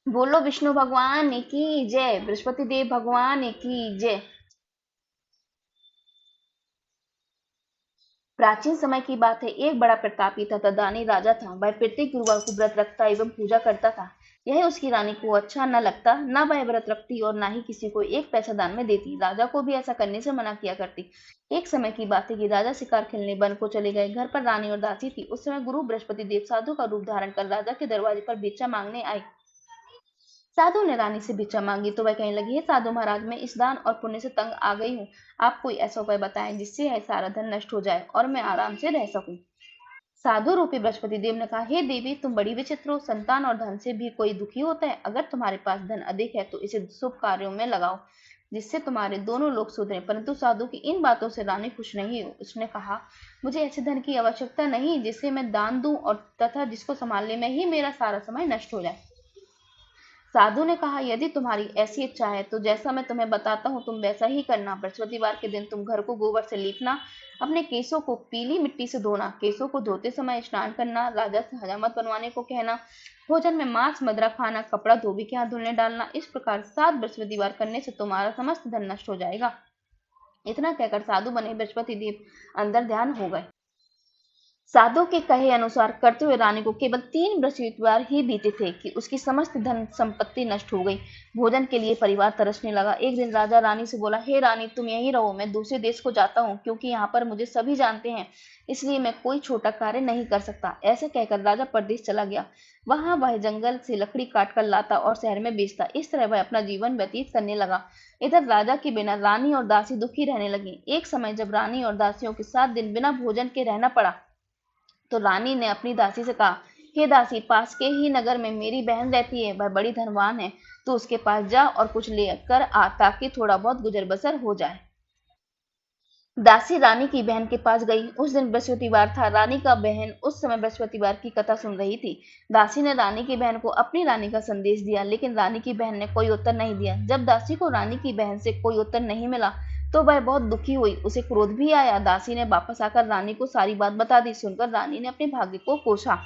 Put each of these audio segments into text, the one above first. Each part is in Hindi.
बोलो विष्णु भगवान की जय, बृहस्पति देव भगवान की जय। प्राचीन समय की बात है। एक बड़ा प्रतापी तथा दानी राजा था। वह प्रत्येक गुरुवार को व्रत रखता एवं पूजा करता था। यह उसकी रानी को अच्छा न लगता। न वह व्रत रखती और न ही किसी को एक पैसा दान में देती। राजा को भी ऐसा करने से मना किया करती। एक समय की बात है कि राजा शिकार खेलने वन को चले गए। घर पर रानी और दासी थी। उस समय गुरु बृहस्पति देव साधु का रूप धारण कर राजा के दरवाजे पर भिक्षा मांगने आए। साधु ने रानी से भिक्षा मांगी तो वह कहने लगी, हे साधु महाराज, मैं इस दान और पुण्य से तंग आ गई हूँ। आप कोई ऐसा उपाय बताएं जिससे यह सारा धन नष्ट हो जाए और मैं आराम से रह सकूं। साधु रूपी बृहस्पति देव ने कहा, हे देवी, तुम बड़ी विचित्र हो। संतान और धन से भी कोई दुखी होता है। अगर तुम्हारे पास धन अधिक है तो इसे शुभ कार्यों में लगाओ जिससे तुम्हारे दोनों लोग सुधरे। परंतु साधु की इन बातों से रानी खुश नहीं हुई। उसने कहा, मुझे ऐसे धन की आवश्यकता नहीं जिसे मैं दान दूं और तथा जिसको संभालने में ही मेरा सारा समय नष्ट हो जाए। साधु ने कहा, यदि तुम्हारी ऐसी इच्छा है तो जैसा मैं तुम्हें बताता हूँ तुम वैसा ही करना। बृहस्पतिवार के दिन तुम घर को गोबर से लीपना, अपने केसों को पीली मिट्टी से धोना, केसों को धोते समय स्नान करना, राजा से हजामत बनवाने को कहना, भोजन में मांस मदिरा खाना, कपड़ा धोबी के हाथ धुलने डालना। इस प्रकार 7 बृहस्पतिवार करने से तुम्हारा समस्त धन नष्ट हो जाएगा। इतना कहकर साधु बने बृहस्पति देव अंदर ध्यान हो गए। साधु के कहे अनुसार करते हुए रानी को केवल 3 बृहस्पतिवार ही बीते थे कि उसकी समस्त धन संपत्ति नष्ट हो गई। भोजन के लिए परिवार तरसने लगा। एक दिन राजा रानी से बोला, हे रानी, तुम यहीं रहो, मैं दूसरे देश को जाता हूँ, क्योंकि यहाँ पर मुझे सभी जानते हैं, इसलिए मैं कोई छोटा कार्य नहीं कर सकता। ऐसा कहकर राजा परदेश चला गया। वहां वह जंगल से लकड़ी काट कर लाता और शहर में बेचता। इस तरह वह अपना जीवन व्यतीत करने लगा। इधर राजा के बिना रानी और दासी दुखी रहने लगी। एक समय जब रानी और दासियों के 7 दिन बिना भोजन के रहना पड़ा तो रानी ने अपनी दासी से कहा, हे दासी, पास के ही नगर में मेरी बहन रहती है, वह बड़ी धनवान है, तो उसके पास जा और कुछ लेकर आ ताकि थोड़ा बहुत गुजर बसर हो जाए। दासी रानी की बहन के पास गई। उस दिन बृहस्पतिवार था। रानी का बहन उस समय बृहस्पतिवार की कथा सुन रही थी। दासी ने रानी की बहन को अपनी रानी का संदेश दिया, लेकिन रानी की बहन ने कोई उत्तर नहीं दिया। जब दासी को रानी की बहन से कोई उत्तर नहीं मिला तो वह बहुत दुखी हुई। उसे क्रोध भी आया। दासी ने वापस आकर रानी को सारी बात बता दी। सुनकर रानी ने अपने भाग्य को कोसा।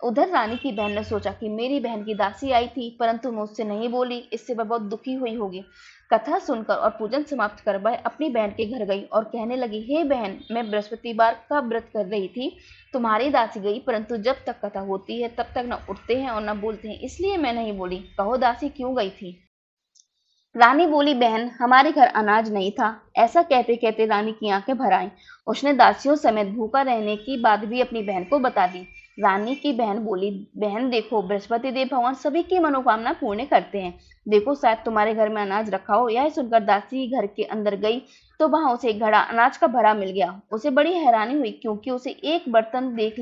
उधर रानी की बहन ने सोचा कि मेरी बहन की दासी आई थी परंतु मुझसे नहीं बोली, इससे वह बहुत दुखी हुई होगी। कथा सुनकर और पूजन समाप्त कर वह अपनी बहन के घर गई और कहने लगी, हे बहन, मैं बृहस्पतिवार का व्रत कर रही थी, तुम्हारी दासी गई, परंतु जब तक कथा होती है तब तक न उठते हैं और न बोलते हैं, इसलिए मैं नहीं बोली। कहो दासी क्यों गई थी? रानी बोली, बहन, हमारे घर अनाज नहीं था। ऐसा कहते कहते रानी की आंखें भर आईं। उसने दासियों समेत भूखा रहने की बात भी अपनी बहन को बता दी। रानी की बहन बोली, बहन देखो, बृहस्पति देव भगवान सभी की मनोकामना पूर्ण करते हैं। देखो, शायद तुम्हारे घर में अनाज रखा हो। यह सुनकर दासी घर के अंदर गई तो वहां उसे एक घड़ा अनाज का भरा मिल गया। उसे बड़ी हैरानी हुई क्योंकि उसे एक बर्तन देख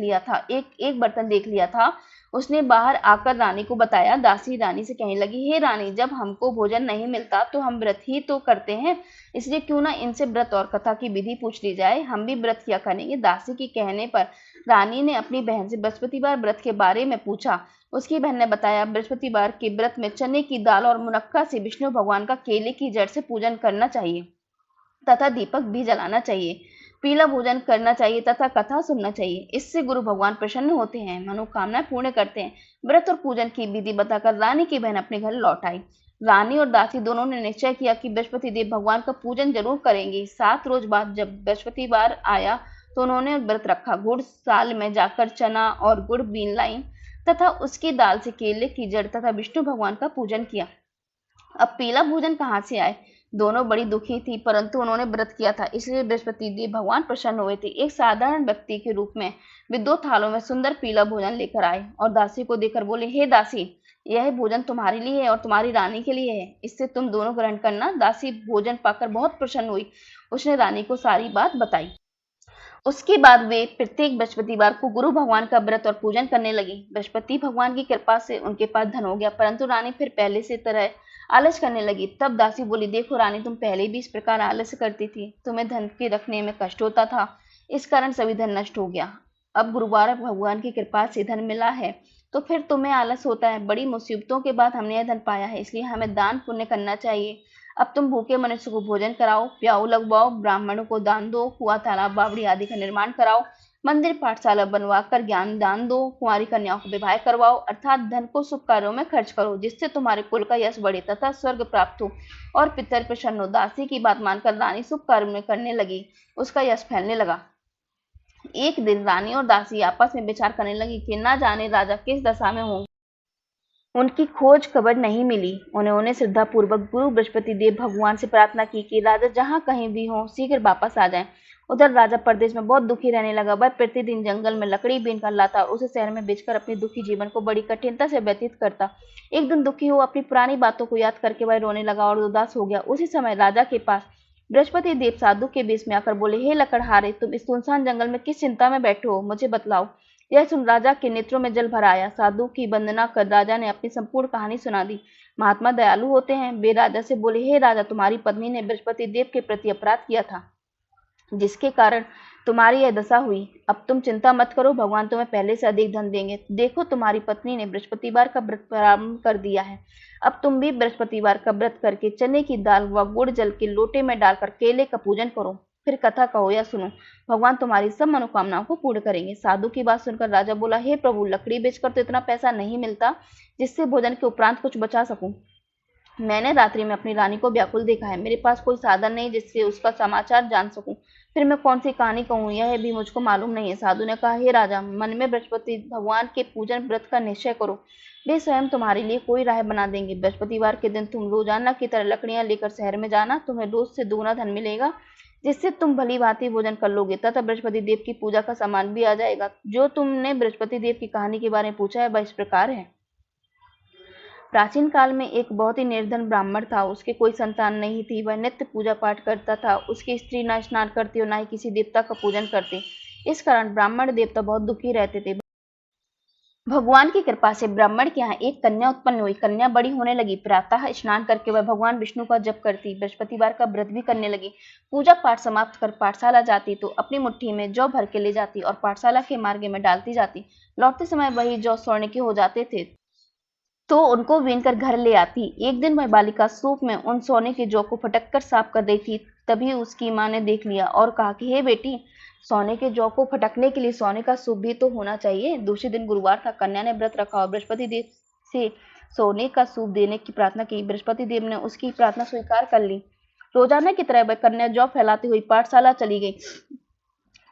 लिया था। उसने बाहर आकर रानी को बताया। दासी रानी से कहने लगी, हे रानी, जब हमको भोजन नहीं मिलता तो हम व्रत ही तो करते हैं, इसलिए क्यों ना इनसे व्रत और कथा की विधि पूछ ली जाए, हम भी व्रत किया करेंगे। दासी के कहने पर रानी ने अपनी बहन से बृहस्पतिवार व्रत के बारे में पूछा। उसकी बहन ने बताया, बृहस्पतिवार के व्रत में चने की दाल और मुनक्का से विष्णु भगवान का केले की जड़ से पूजन करना चाहिए तथा दीपक भी जलाना चाहिए, पीला भोजन करना चाहिए तथा कथा सुनना चाहिए। इससे गुरु भगवान प्रसन्न होते हैं, मनोकामनाएं पूर्ण करते हैं। व्रत और पूजन की विधि बताकर रानी की बहन अपने घर लौट आई। रानी और दासी दोनों ने निश्चय किया कि बृहस्पति देव भगवान का पूजन जरूर करेंगे। 7 रोज बाद जब बृहस्पतिवार आया तो उन्होंने व्रत रखा। गुड़ साल में जाकर चना और गुड़ बीन लाई तथा उसकी दाल से केले की जड़ तथा विष्णु भगवान का पूजन किया। अब पीला भोजन कहाँ से आए? दोनों बड़ी दुखी थी, परंतु उन्होंने व्रत किया था, इसलिए बृहस्पति देव भगवान प्रसन्न हुए थे। एक साधारण व्यक्ति के रूप में वे 2 थालों में सुंदर पीला भोजन लेकर आए और दासी को देकर बोले, हे दासी, यह भोजन तुम्हारे लिए है और तुम्हारी रानी के लिए है, इससे तुम दोनों ग्रहण करना। दासी भोजन पाकर बहुत प्रसन्न हुई। उसने रानी को सारी बात बताई। उसके बाद वे प्रत्येक बृहस्पतिवार को गुरु भगवान का व्रत और पूजन करने लगी। बृहस्पति भगवान की कृपा से उनके पास धन हो गया, परंतु रानी फिर पहले से तरह आलस करने लगी। तब दासी बोली, देखो रानी, तुम पहले भी इस प्रकार आलस करती थी, तुम्हें धन के रखने में कष्ट होता था, इस कारण सभी धन नष्ट हो गया। अब गुरुवार भगवान की कृपा से धन मिला है तो फिर तुम्हें आलस होता है। बड़ी मुसीबतों के बाद हमने यह धन पाया है, इसलिए हमें दान पुण्य करना चाहिए। अब तुम भूखे मनुष्य को भोजन कराओ, प्याऊ लगवाओ, ब्राह्मणों को दान दो, कुआं तालाब बावड़ी आदि का निर्माण कराओ, मंदिर पाठशाला बनवाकर ज्ञान दान दो, कुंवारी कन्याओं को विवाह करवाओ, अर्थात धन को शुभ कार्यों में खर्च करो, जिससे तुम्हारे कुल का यश बढ़े तथा स्वर्ग प्राप्त हो और पितर प्रसन्न हो। दासी की बात मानकर रानी शुभ कार्य में करने लगी, उसका यश फैलने लगा। एक दिन रानी और दासी आपस में विचार करने लगी कि न जाने राजा किस दशा में होंगे। उनकी खोज खबर नहीं मिली। उन्होंने श्रद्धा पूर्वक गुरु बृहस्पति देव भगवान से प्रार्थना की कि राजा जहाँ कहीं भी हो शीघ्र वापस आ जाएं। उधर राजा प्रदेश में बहुत दुखी रहने लगा। वह प्रतिदिन जंगल में लकड़ी बीन कर लाता और उसे शहर में बेचकर अपने दुखी जीवन को बड़ी कठिनता से व्यतीत करता। एक दिन दुखी हो अपनी पुरानी बातों को याद करके वह रोने लगा और उदास हो गया। उसी समय राजा के पास बृहस्पति देव साधु के वेश में आकर बोले, हे लकड़हारे, तुम इस सुनसान जंगल में किस चिंता में बैठे हो, मुझे बतलाओ। यह सुन राजा के नेत्रों में जल भर आया। साधु की वंदना कर राजा ने अपनी संपूर्ण कहानी सुना दी। महात्मा दयालु होते हैं। वे राजा से बोले, हे राजा, तुम्हारी पत्नी ने बृहस्पति देव के प्रति अपराध किया था, जिसके कारण तुम्हारी यह दशा हुई। अब तुम चिंता मत करो, भगवान तुम्हें पहले से अधिक धन देंगे। देखो, तुम्हारी पत्नी ने बृहस्पतिवार का व्रत प्रारंभ कर दिया है। अब तुम भी बृहस्पतिवार का व्रत करके चने की दाल व गुड़ जल के लोटे में डालकर केले का पूजन करो, फिर कथा कहो या सुनो। भगवान तुम्हारी सब मनोकामनाओं को पूर्ण करेंगे। साधु की बात सुनकर राजा बोला, हे प्रभु, लकड़ी बेचकर तो इतना पैसा नहीं मिलता जिससे भोजन के उपरांत कुछ बचा सकूं। मैंने रात्रि में अपनी रानी को व्याकुल देखा है। मेरे पास कोई साधन नहीं जिससे उसका समाचार जान सकूं। फिर मैं कौन सी कहानी कहूँ, यह भी मुझको मालूम नहीं है। साधु ने कहा, हे राजा, मन में बृहस्पति भगवान के पूजन व्रत का निश्चय करो। वे स्वयं तुम्हारे लिए कोई राह बना देंगे। बृहस्पतिवार के दिन तुम रोजाना की तरह लकड़ियां लेकर शहर में जाना। तुम्हें रोज से दोगुना धन मिलेगा, जिससे तुम भली भांति भोजन कर लोगे तथा बृहस्पति देव की पूजा का सामान भी आ जाएगा। जो तुमने बृहस्पति देव की कहानी के बारे में पूछा है वह इस प्रकार है। प्राचीन काल में एक बहुत ही निर्धन ब्राह्मण था। उसके कोई संतान नहीं थी। वह नित्य पूजा पाठ करता था। उसकी स्त्री न स्नान करती और न ही किसी देवता का पूजन करती। इस कारण ब्राह्मण देवता बहुत दुखी रहते थे। भगवान की कृपा से ब्राह्मण के यहाँ एक कन्या उत्पन्न हुई। कन्या बड़ी होने लगी। प्रातः स्नान करके वह भगवान विष्णु का जप करती, बृहस्पतिवार का व्रत भी करने लगी। पूजा पाठ समाप्त कर पाठशाला जाती तो अपनी मुट्ठी में जौ भर के ले जाती और पाठशाला के मार्ग में डालती जाती। लौटते समय वही जौ स्वर्ण के हो जाते थे तो उनको बीनकर घर ले आती। एक दिन वह बालिका सूप में उन सोने के जौ को फटक कर साफ कर रही थी। तभी उसकी माँ ने देख लिया और कहा कि हे बेटी, सोने के जौ को फटकने के लिए सोने का सूप भी तो होना चाहिए। दूसरे दिन गुरुवार था। कन्या ने व्रत रखा और बृहस्पति देव से सोने का सूप देने की प्रार्थना की। बृहस्पति देव ने उसकी प्रार्थना स्वीकार कर ली। रोजाना की तरह वह कन्या जौ फैलाती हुई पाठशाला चली गई।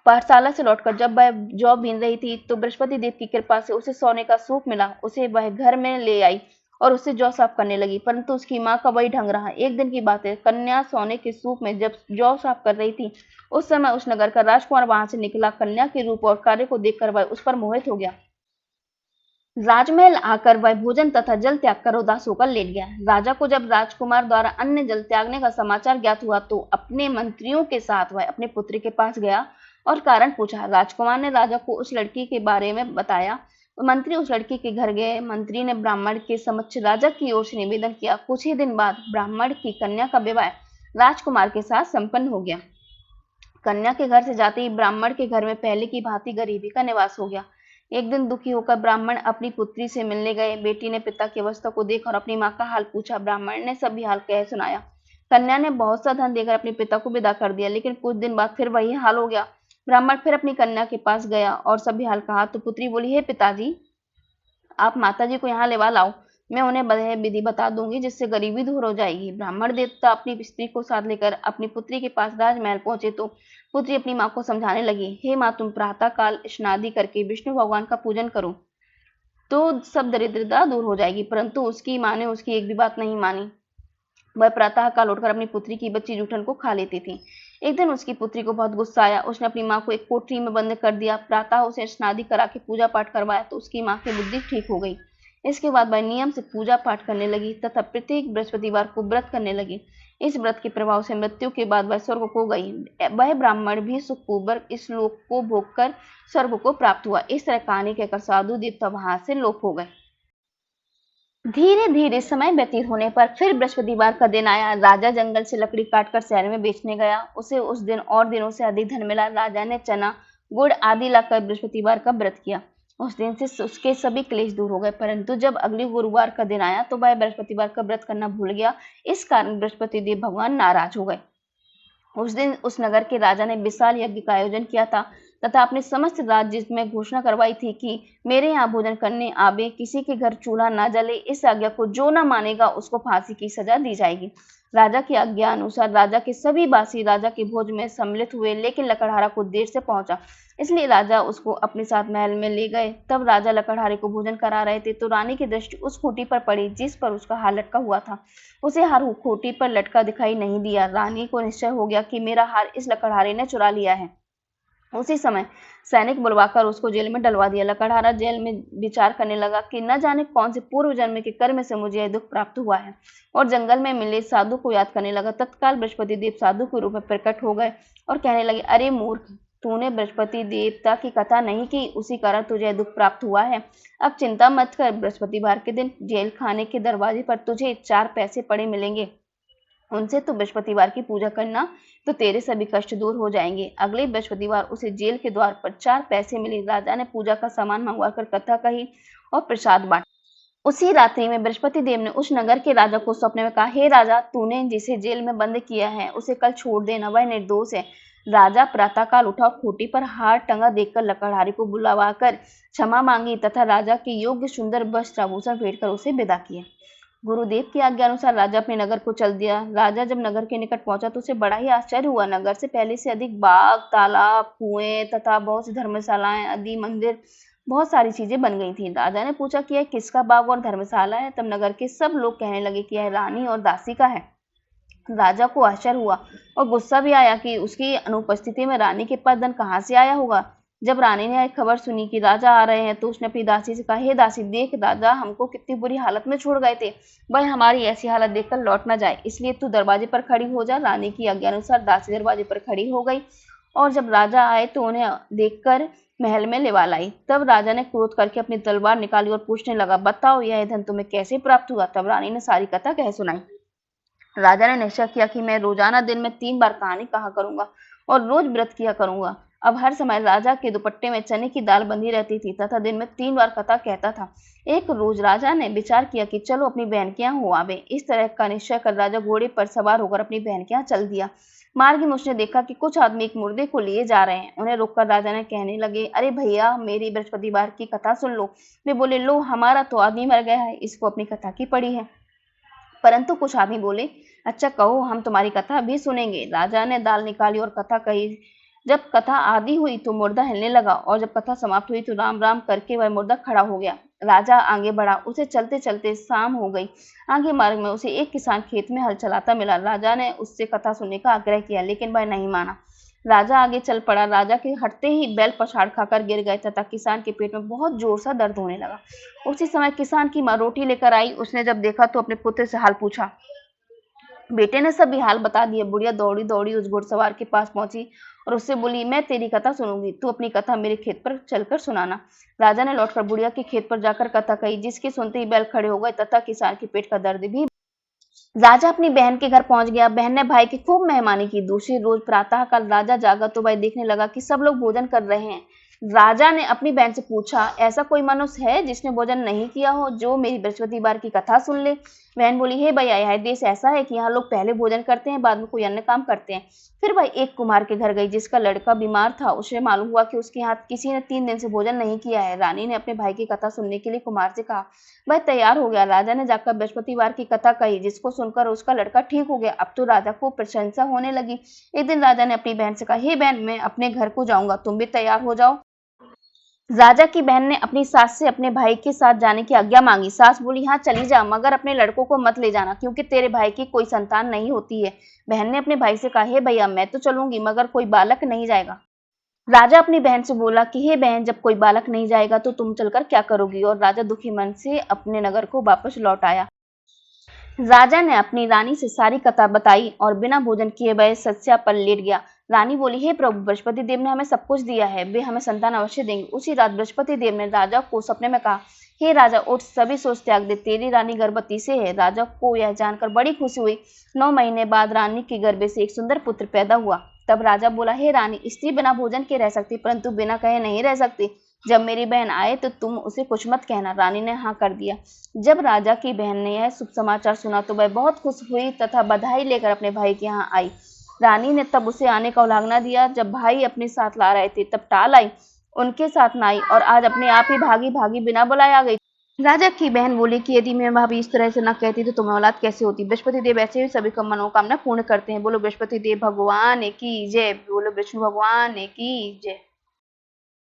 पाठशाला से लौटकर जब वह जौ बीन रही थी तो बृहस्पति देव की कृपा से उसे सोने का सूप मिला। उसे वह घर में ले आई और उससे जौ साफ करने लगी, परंतु उसकी माँ का वही ढंग रहा। एक दिन की बात है, कन्या सोने के सूप में जब जौ साफ कर रही थी, उस समय उस नगर का राजकुमार वहां से निकला। कन्या के रूप और कार्य को देखकर वह उस पर मोहित हो गया। राजमहल आकर वह भोजन तथा जल त्याग कर उदास होकर लेट गया। राजा को जब राजकुमार द्वारा अन्न जल त्यागने का समाचार ज्ञात हुआ तो अपने मंत्रियों के साथ वह अपने पुत्री के पास गया और कारण पूछा। राजकुमार ने राजा को उस लड़की के बारे में बताया। मंत्री उस लड़की के घर गए। मंत्री ने ब्राह्मण के समक्ष राजा की ओर से निवेदन किया। कुछ ही दिन बाद ब्राह्मण की कन्या का विवाह राजकुमार के साथ संपन्न हो गया। कन्या के घर से जाते ही ब्राह्मण के घर में पहले की भांति गरीबी का निवास हो गया। एक दिन दुखी होकर ब्राह्मण अपनी पुत्री से मिलने गए। बेटी ने पिता की अवस्था को देखा और अपनी माँ का हाल पूछा। ब्राह्मण ने सभी हाल कह सुनाया। कन्या ने बहुत सा धन देकर अपने पिता को विदा कर दिया, लेकिन कुछ दिन बाद फिर वही हाल हो गया। ब्राह्मण फिर अपनी कन्या के पास गया और सभी हाल कहा तो पुत्री बोली, हे पिताजी, आप माताजी को यहाँ लेवा लाओ, मैं उन्हें वह विधि बता दूंगी जिससे गरीबी दूर हो जाएगी। ब्राह्मण देवता अपनी स्त्री को साथ लेकर अपनी पुत्री के पास राजमहल पहुंचे तो पुत्री अपनी माँ को समझाने लगी, हे माँ, तुम प्रातः काल स्नादि करके विष्णु भगवान का पूजन करो तो सब दरिद्रता दूर हो जाएगी। परंतु उसकी माँ ने उसकी एक भी बात नहीं मानी। वह प्रातः काल उठकर अपनी पुत्री की बच्ची जूठन को खा लेती थी। एक दिन उसकी पुत्री को बहुत गुस्सा आया। उसने अपनी माँ को एक कोठरी में बंद कर दिया। प्रातः उसे स्नादि करा के पूजा पाठ करवाया तो उसकी माँ की बुद्धि ठीक हो गई। इसके बाद वह नियम से पूजा पाठ करने लगी तथा प्रत्येक बृहस्पतिवार को व्रत करने लगी। इस व्रत के प्रभाव से मृत्यु के बाद वह स्वर्ग को गई। वह ब्राह्मण भी सुखपूर्वक इस लोक को भोग कर स्वर्ग को प्राप्त हुआ। इस तरह कहानी कहकर साधु देवता वहां से लोप हो गए। धीरे धीरे समय व्यतीत होने पर फिर बृहस्पतिवार का दिन आया। राजा जंगल से लकड़ी काटकर शहर में बेचने गया। उसे उस दिन और दिनों से अधिक धन मिला। राजा ने चना, गुड़ आदि लाकर बृहस्पतिवार का व्रत किया। उस दिन से उसके सभी क्लेश दूर हो गए। परंतु जब अगले गुरुवार का दिन आया तो वह बृहस्पतिवार का व्रत करना भूल गया। इस कारण बृहस्पति देव भगवान नाराज हो गए। उस दिन उस नगर के राजा ने विशाल यज्ञ का आयोजन किया था। तथा अपने समस्त राज्य में घोषणा करवाई थी कि मेरे यहाँ भोजन करने आवे, किसी के घर चूल्हा न जले, इस आज्ञा को जो न मानेगा उसको फांसी की सजा दी जाएगी। राजा की आज्ञा अनुसार राजा के सभी बासी राजा के भोज में सम्मिलित हुए, लेकिन लकड़हारा कुछ देर से पहुंचा, इसलिए राजा उसको अपने साथ महल में ले गए। तब राजा लकड़हारे को भोजन करा रहे थे तो रानी की दृष्टि उस खूंटी पर पड़ी जिस पर उसका हार लटका हुआ था। उसे हार खूंटी पर लटका दिखाई नहीं दिया। रानी को निश्चय हो गया कि मेरा हार इस लकड़हारे ने चुरा लिया है। उसी समय सैनिक बुलवाकर उसको जेल में डलवा दिया। लकड़हारा जेल में विचार करने लगा कि न जाने कौन से पूर्व जन्म के कर्म से मुझे यह दुख प्राप्त हुआ है, और जंगल में मिले साधु को याद करने लगा। तत्काल बृहस्पति देव साधु के रूप में प्रकट हो गए और कहने लगे, अरे मूर्ख, तूने बृहस्पति देवता की कथा नहीं की, उसी कारण तुझे दुख प्राप्त हुआ है। अब चिंता मत कर, बृहस्पतिवार के दिन जेल खाने के दरवाजे पर तुझे 4 पैसे पड़े मिलेंगे, उनसे तो बृहस्पतिवार की पूजा करना, तो तेरे सभी कष्ट दूर हो जाएंगे। अगले बृहस्पतिवार उसे जेल के द्वार पर 4 पैसे मिले। राजा ने पूजा का सामान मंगवाकर कथा कही और प्रसाद बांटा। उसी रात्रि में बृहस्पति देव ने उस नगर के राजा को सपने में कहा, हे राजा, तूने जिसे जेल में बंद किया है उसे कल छोड़ देना, वह निर्दोष है। राजा प्रातःकाल उठा और खूंटी पर हार टंगा देखकर लकड़हारे को बुलवाकर क्षमा मांगी तथा राजा के योग्य सुंदर वस्त्र आभूषण भेंट कर उसे विदा किया। गुरुदेव की आज्ञा अनुसार राजा अपने नगर को चल दिया। राजा जब नगर के निकट पहुंचा तो उसे बड़ा ही आश्चर्य हुआ। नगर से पहले से अधिक बाग, तालाब, कुएं तथा बहुत सी धर्मशालाएं आदि मंदिर, बहुत सारी चीजें बन गई थी। राजा ने पूछा कि यह किसका बाग और धर्मशाला है। तब नगर के सब लोग कहने लगे कि यह रानी और दासी का है। राजा को आश्चर्य हुआ और गुस्सा भी आया कि उसकी अनुपस्थिति में रानी के पास धन कहाँ से आया होगा। जब रानी ने खबर सुनी कि राजा आ रहे हैं तो उसने अपनी दासी से कहा, हे दासी, देख, राजा हमको कितनी बुरी हालत में छोड़ गए थे, वह हमारी ऐसी हालत देखकर लौट ना जाए, इसलिए तू दरवाजे पर खड़ी हो जा। रानी की आज्ञा अनुसार दासी दरवाजे पर खड़ी हो गई और जब राजा आए तो उन्हें देखकर महल में लेवा लाई। तब राजा ने क्रोध करके अपनी तलवार निकाली और पूछने लगा, बताओ यह धन तुम्हें कैसे प्राप्त हुआ। तब रानी ने सारी कथा कह सुनाई। राजा ने निश्चय किया कि मैं रोजाना दिन में 3 बार कहानी कहा करूंगा और रोज व्रत किया करूंगा। अब हर समय राजा के दुपट्टे में चने की दाल बंधी रहती थी तथा दिन में 3 बार कथा कहता था। एक रोज राजा ने विचार किया कि चलो अपनी बहन के यहाँ हो आवे। इस तरह का निश्चय कर राजा घोड़े पर सवार होकर अपनी बहन के यहाँ चल दिया। मार्ग में उसने देखा कि कुछ आदमी एक मुर्दे को लिए जा रहे हैं। उन्हें रोककर राजा ने कहने लगे, अरे भैया, मेरी बृहस्पतिवार की कथा सुन लो। वे बोले, लो, हमारा तो आदमी मर गया है, इसको अपनी कथा की पड़ी है। परंतु कुछ आदमी बोले, अच्छा कहो, हम तुम्हारी कथा भी सुनेंगे। राजा ने दाल निकाली और कथा कही। जब कथा आदि हुई तो मुर्दा हिलने लगा और जब कथा समाप्त हुई तो राम राम करके वह मुर्दा खड़ा हो गया। राजा आगे बढ़ा। उसे चलते चलते शाम हो गई। आगे मार्ग में उसे एक किसान खेत में हल चलाता मिला। राजा ने उससे कथा सुनने का आग्रह किया लेकिन वह नहीं माना। राजा आगे चल पड़ा। राजा के हटते ही बैल पछाड़ खाकर गिर गए तथा किसान के पेट में बहुत जोर सा दर्द होने लगा। उसी समय किसान की माँ रोटी लेकर आई। उसने जब देखा तो अपने पुत्र से हाल पूछा। बेटे ने सभी हाल बता दिए। बुढ़िया दौड़ी दौड़ी उस घुड़सवार के पास पहुंची और उससे बोली, मैं तेरी कथा सुनूंगी, तू अपनी कथा मेरे खेत पर चलकर सुनाना। राजा ने लौटकर बुढ़िया के खेत पर जाकर कथा कही, जिसके सुनते ही बैल खड़े हो गए तथा किसान के पेट का दर्द भी। राजा अपनी बहन के घर पहुंच गया। बहन ने भाई की खूब मेहमानी की। दूसरी रोज प्रातःकाल राजा जागा तो भाई देखने लगा कि सब लोग भोजन कर रहे हैं। राजा ने अपनी बहन से पूछा, ऐसा कोई मनुष्य है जिसने भोजन नहीं किया हो, जो मेरी बृहस्पतिवार की कथा सुन ले। बहन बोली, हे भैया, यह देश ऐसा है कि यहाँ लोग पहले भोजन करते हैं, बाद में कोई अन्य काम करते हैं। फिर भाई एक कुम्हार के घर गई जिसका लड़का बीमार था। उसे मालूम हुआ कि उसके यहाँ किसी ने 3 दिन से भोजन नहीं किया है। रानी ने अपने भाई की कथा सुनने के लिए कुम्हार से कहा। वह तैयार हो गया। राजा ने जाकर बृहस्पतिवार की कथा कही, जिसको सुनकर उसका लड़का ठीक हो गया। अब तो राजा को प्रशंसा होने लगी। एक दिन राजा ने अपनी बहन से कहा, हे बहन, मैं अपने घर को जाऊंगा, तुम भी तैयार हो जाओ। राजा की बहन ने अपनी सास से अपने भाई के साथ जाने की आज्ञा मांगी। सास बोली, हाँ चली जा, मगर अपने लड़कों को मत ले जाना, क्योंकि तेरे भाई की कोई संतान नहीं होती है। बहन ने अपने भाई से कहा, हे भैया, मैं तो चलूंगी, मगर कोई बालक नहीं जाएगा। राजा अपनी बहन से बोला कि हे बहन, जब कोई बालक नहीं जाएगा तो तुम चलकर क्या करोगी। और राजा दुखी मन से अपने नगर को वापस लौट आया। राजा ने अपनी रानी से सारी कथा बताई और बिना भोजन किए वह शैया पर लेट गया। रानी बोली, हे प्रभु, बृहस्पति देव ने हमें सब कुछ दिया है, वे हमें संतान अवश्य देंगे। उसी रात बृहस्पति देव ने राजा को सपने में कहा, हे राजा, उठ, सभी सोच त्याग दे, तेरी रानी गर्भवती से है। राजा को यह जानकर बड़ी खुशी हुई। 9 महीने बाद रानी के गर्भ से एक सुंदर पुत्र पैदा हुआ। तब राजा बोला, हे रानी, स्त्री बिना भोजन के रह सकती, परंतु बिना कहे नहीं रह सकती। जब मेरी बहन आए तो तुम उसे कुछ मत कहना। रानी ने हाँ कर दिया। जब राजा की बहन ने यह शुभ समाचार सुना तो वह बहुत खुश हुई तथा बधाई लेकर अपने भाई के यहाँ आई। रानी ने तब उसे आने का उलाहना दिया। जब भाई अपने साथ ला रहे थे तब टाल आई, उनके साथ न आई और आज अपने आप ही भागी भागी बिना बुलाए आ गई। राजा की बहन बोली कि यदि मैं भाभी इस तरह से न कहती तो तुम्हें औलाद कैसे होती। बृहस्पति देव ऐसे ही सभी का मनोकामना पूर्ण करते हैं। बोलो बृहस्पति देव भगवान की जय। बोलो विष्णु भगवान की जय।